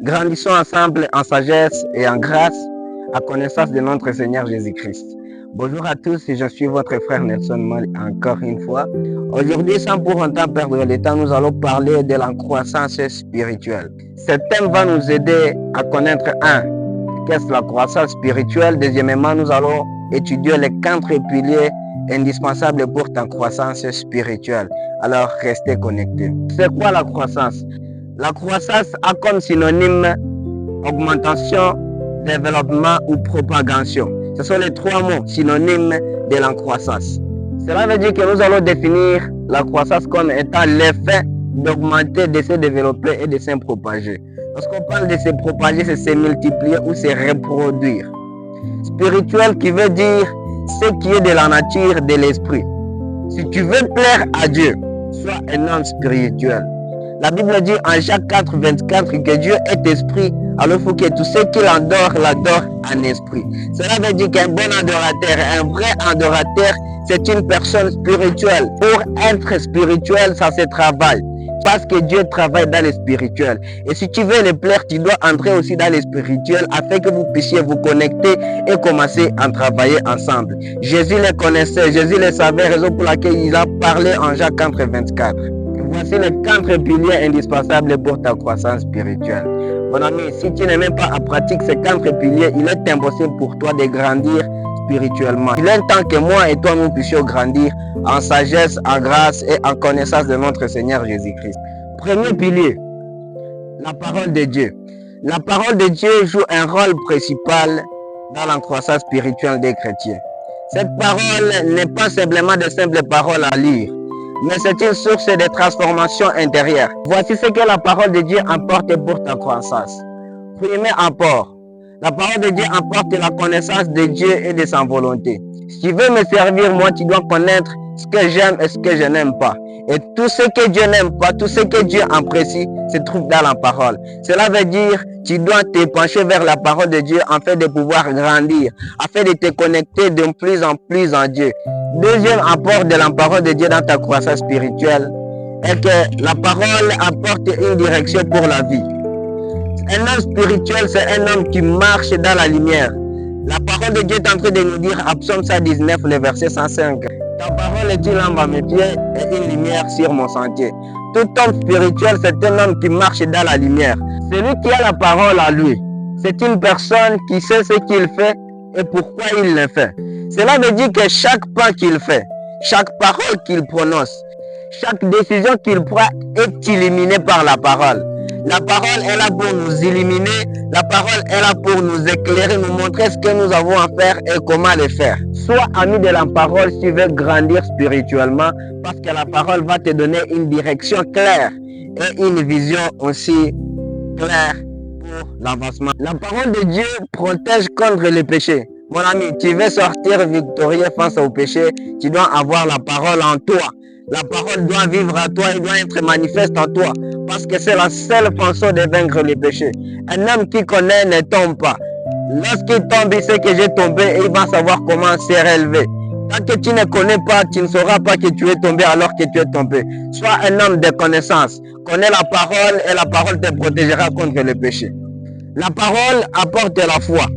Grandissons ensemble en sagesse et en grâce, à connaissance de notre Seigneur Jésus-Christ. Bonjour à tous, je suis votre frère Nelson Moll encore une fois. Aujourd'hui, sans pour autant perdre le temps, nous allons parler de la croissance spirituelle. Ce thème va nous aider à connaître qu'est-ce la croissance spirituelle. Deuxièmement, nous allons étudier les 4 piliers indispensables pour ta croissance spirituelle. Alors, restez connectés. C'est quoi la croissance? La croissance a comme synonyme augmentation, développement ou propagation. Ce sont les 3 mots synonymes de la croissance. Cela veut dire que nous allons définir la croissance comme étant l'effet d'augmenter, de se développer et de se propager. Lorsqu'on parle de se propager, c'est se multiplier ou se reproduire. Spirituel qui veut dire ce qui est de la nature de l'esprit. Si tu veux plaire à Dieu, sois un homme spirituel. La Bible dit en Jacques 4, 24 que Dieu est esprit, alors il faut que tout ce qu'il adore, l'adore en esprit. Cela veut dire qu'un bon adorateur, un vrai adorateur, c'est une personne spirituelle. Pour être spirituel, ça se travaille. Parce que Dieu travaille dans le spirituel. Et si tu veux le plaire, tu dois entrer aussi dans le spirituel afin que vous puissiez vous connecter et commencer à travailler ensemble. Jésus le connaissait, Jésus le savait, raison pour laquelle il a parlé en Jacques 4, 24. Voici les 4 piliers indispensables pour ta croissance spirituelle. Mon ami, si tu n'es même pas en pratique ces 4 piliers, il est impossible pour toi de grandir spirituellement. Il est temps que moi et toi nous puissions grandir en sagesse, en grâce et en connaissance de notre Seigneur Jésus-Christ. Premier pilier, la parole de Dieu. La parole de Dieu joue un rôle principal dans la croissance spirituelle des chrétiens. Cette parole n'est pas simplement de simples paroles à lire, mais c'est une source de transformation intérieure. Voici ce que la parole de Dieu apporte pour ta croissance. Premier apport, la parole de Dieu apporte la connaissance de Dieu et de sa volonté. Si tu veux me servir, moi, tu dois connaître ce que j'aime et ce que je n'aime pas. Et tout ce que Dieu n'aime pas, tout ce que Dieu apprécie, se trouve dans la parole. Cela veut dire que tu dois te pencher vers la parole de Dieu afin de pouvoir grandir, afin de te connecter de plus en plus en Dieu. Deuxième apport de la parole de Dieu dans ta croissance spirituelle est que la parole apporte une direction pour la vie. Un homme spirituel, c'est un homme qui marche dans la lumière. La parole de Dieu est en train de nous dire à Psaume 119, le verset 105. Ta parole est une lampe à mes pieds et une lumière sur mon sentier. Tout homme spirituel, c'est un homme qui marche dans la lumière. Celui qui a la parole à lui, c'est une personne qui sait ce qu'il fait et pourquoi il le fait. Cela veut dire que chaque pas qu'il fait, chaque parole qu'il prononce, chaque décision qu'il prend est illuminée par la parole. La parole est là pour nous illuminer, la parole est là pour nous éclairer, nous montrer ce que nous avons à faire et comment le faire. Sois ami de la parole si tu veux grandir spirituellement, parce que la parole va te donner une direction claire et une vision aussi claire pour l'avancement. La parole de Dieu protège contre le péché. Mon ami, tu veux sortir victorieux face au péché, tu dois avoir la parole en toi. La parole doit vivre à toi et doit être manifeste en toi. Parce que c'est la seule façon de vaincre les péchés. Un homme qui connaît ne tombe pas. Lorsqu'il tombe, il sait que j'ai tombé et il va savoir comment se relever. Tant que tu ne connais pas, tu ne sauras pas que tu es tombé alors que tu es tombé. Sois un homme de connaissance. Connais la parole et la parole te protégera contre le péché. La parole apporte la foi.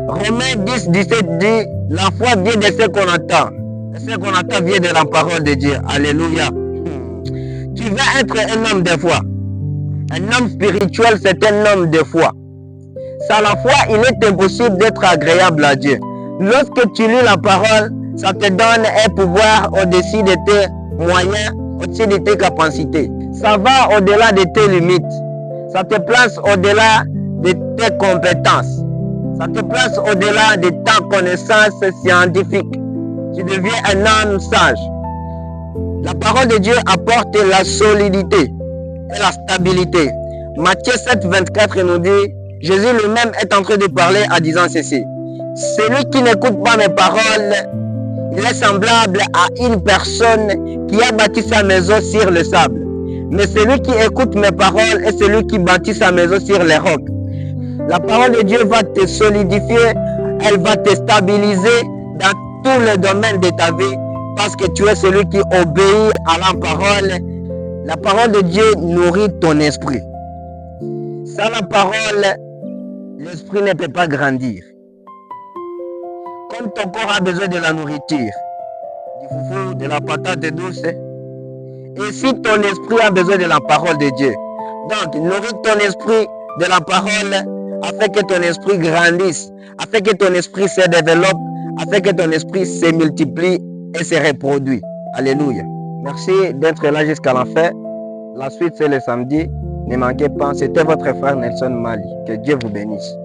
Romains 10, 17 dit, la foi vient de ce qu'on attend. Ce qu'on attend vient de la parole de Dieu. Alléluia. Tu veux être un homme de foi. Un homme spirituel, c'est un homme de foi. Sans la foi, il est impossible d'être agréable à Dieu. Lorsque tu lis la parole, ça te donne un pouvoir au-dessus de tes moyens, au-dessus de tes capacités. Ça va au-delà de tes limites. Ça te place au-delà de tes compétences. Ça te place au-delà de ta connaissance scientifique. Tu deviens un homme sage. La parole de Dieu apporte la solidité et la stabilité. Matthieu 7, 24 nous dit, Jésus lui-même est en train de parler en disant ceci. Celui qui n'écoute pas mes paroles, il est semblable à une personne qui a bâti sa maison sur le sable. Mais celui qui écoute mes paroles est celui qui bâtit sa maison sur les rocs. La parole de Dieu va te solidifier, elle va te stabiliser dans tous les domaines de ta vie parce que tu es celui qui obéit à la parole. La parole de Dieu nourrit ton esprit. Sans la parole, l'esprit ne peut pas grandir. Comme ton corps a besoin de la nourriture, du foufou, de la patate douce, et si ton esprit a besoin de la parole de Dieu, donc nourris ton esprit de la parole afin que ton esprit grandisse, afin que ton esprit se développe, afin que ton esprit se multiplie et se reproduit. Alléluia. Merci d'être là jusqu'à la fin. La suite, c'est le samedi. Ne manquez pas, c'était votre frère Nelson Mali. Que Dieu vous bénisse.